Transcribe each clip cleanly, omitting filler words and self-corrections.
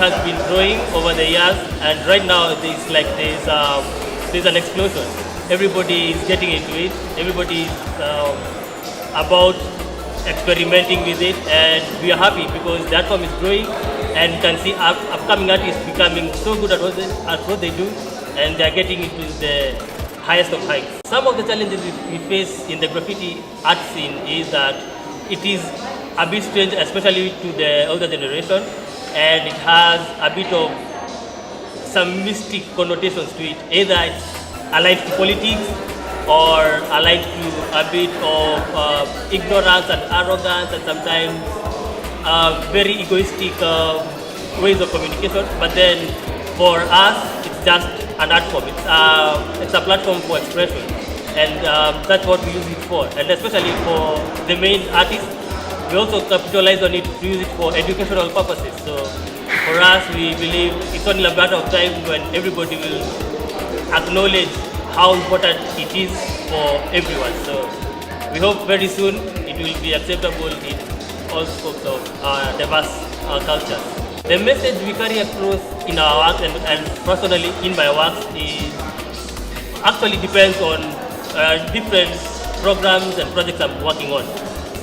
has been growing over the years, and right now there's an explosion. Everybody is getting into it. Everybody is about experimenting with it, and we are happy because the art form is growing, and you can see upcoming artists becoming so good at what they do, and they are getting into the highest of heights. Some of the challenges we face in the graffiti art scene is that it is a bit strange, especially to the older generation, and it has a bit of some mystic connotations to it. Either it's aligned to politics or aligned to a bit of ignorance and arrogance, and sometimes very egoistic ways of communication. But then for us, it's just an art form. It's a platform for expression, and that's what we use it for. And especially for the main artists, we also capitalize on it to use it for educational purposes. So for us, we believe it's only a matter of time when everybody will acknowledge how important it is for everyone. So we hope very soon it will be acceptable in all scopes of diverse cultures. The message we carry across in our work and personally in my works is actually depends on different programs and projects I'm working on.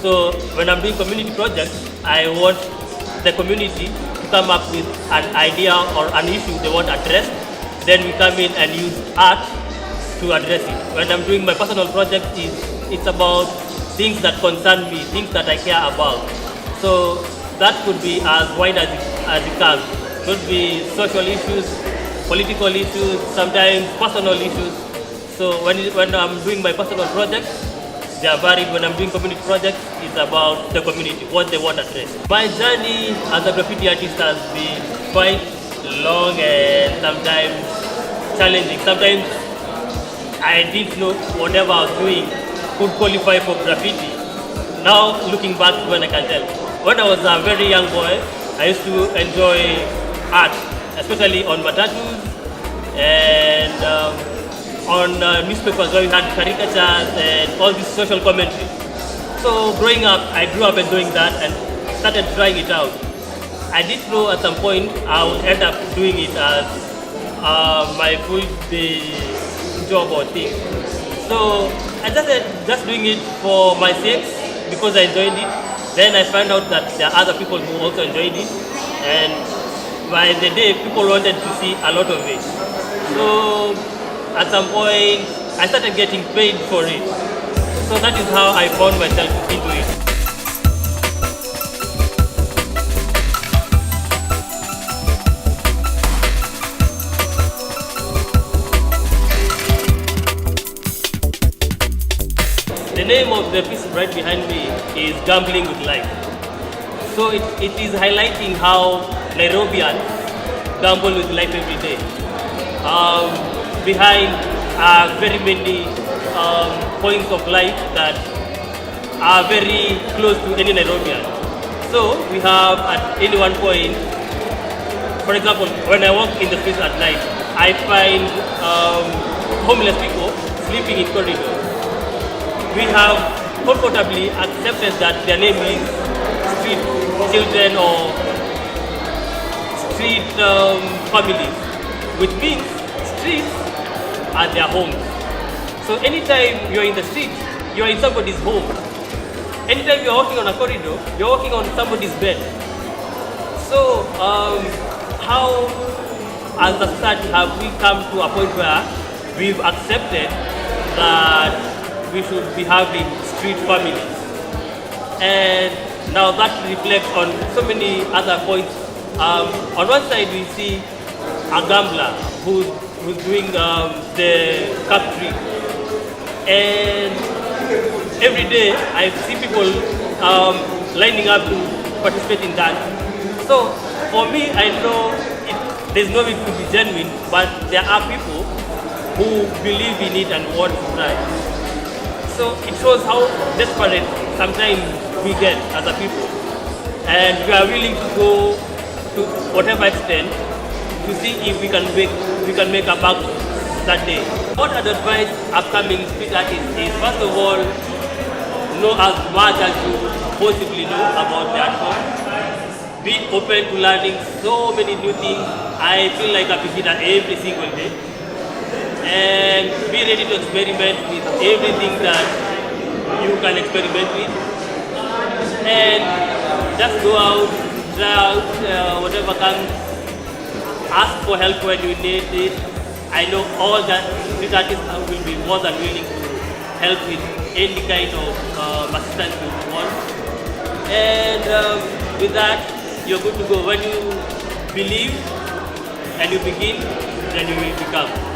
So when I'm doing community projects, I want the community to come up with an idea or an issue they want addressed. Then we come in and use art to address it. When I'm doing my personal project, it's about things that concern me, things that I care about. So that could be as wide as it can. It could be social issues, political issues, sometimes personal issues. So when I'm doing my personal projects, they are varied. When I'm doing community projects, it's about the community, what they want addressed. My journey as a graffiti artist has been quite long and sometimes challenging. Sometimes I didn't know whatever I was doing could qualify for graffiti. Now looking back when I can tell. When I was a very young boy, I used to enjoy art, especially on matatus and on newspapers where we had caricatures and all this social commentary. So growing up, I grew up enjoying that and started trying it out. I did know at some point I would end up doing it as my full day job or thing. So I started just doing it for my sakes because I enjoyed it. Then I found out that there are other people who also enjoyed it, and by the day people wanted to see a lot of it. So at some point I started getting paid for it. So that is how I found myself into it. The name of the piece right behind me is Gambling with Life. So it is highlighting how Nairobians gamble with life every day. Behind are very many points of life that are very close to any Nairobian. So we have at any one point, for example, when I walk in the streets at night, I find homeless people sleeping in corridors. We have comfortably accepted that their name is street children or street families, which means streets are their homes. So anytime you're in the street, you're in somebody's home. Anytime you're walking on a corridor, you're walking on somebody's bed. So how as a society have we come to a point where we've accepted that we should be having street families? And now that reflects on so many other points. On one side we see a gambler who's doing the cup trick, and every day I see people lining up to participate in that. So for me, I know there's no need to be genuine, but there are people who believe in it and want to try. So it shows how desperate sometimes we get as a people, and we are willing to go to whatever extent to see if we can make a buck that day. What I'd advise upcoming street artists is, first of all, know as much as you possibly know about the art form. be open to learning so many new things. I feel like a beginner every single day. And be ready to experiment with everything that you can experiment with. And just go out, try out whatever comes. Ask for help when you need it. I know all that street artists will be more than willing to help with any kind of assistance you want. And with that, you're good to go. When you believe and you begin, then you will become.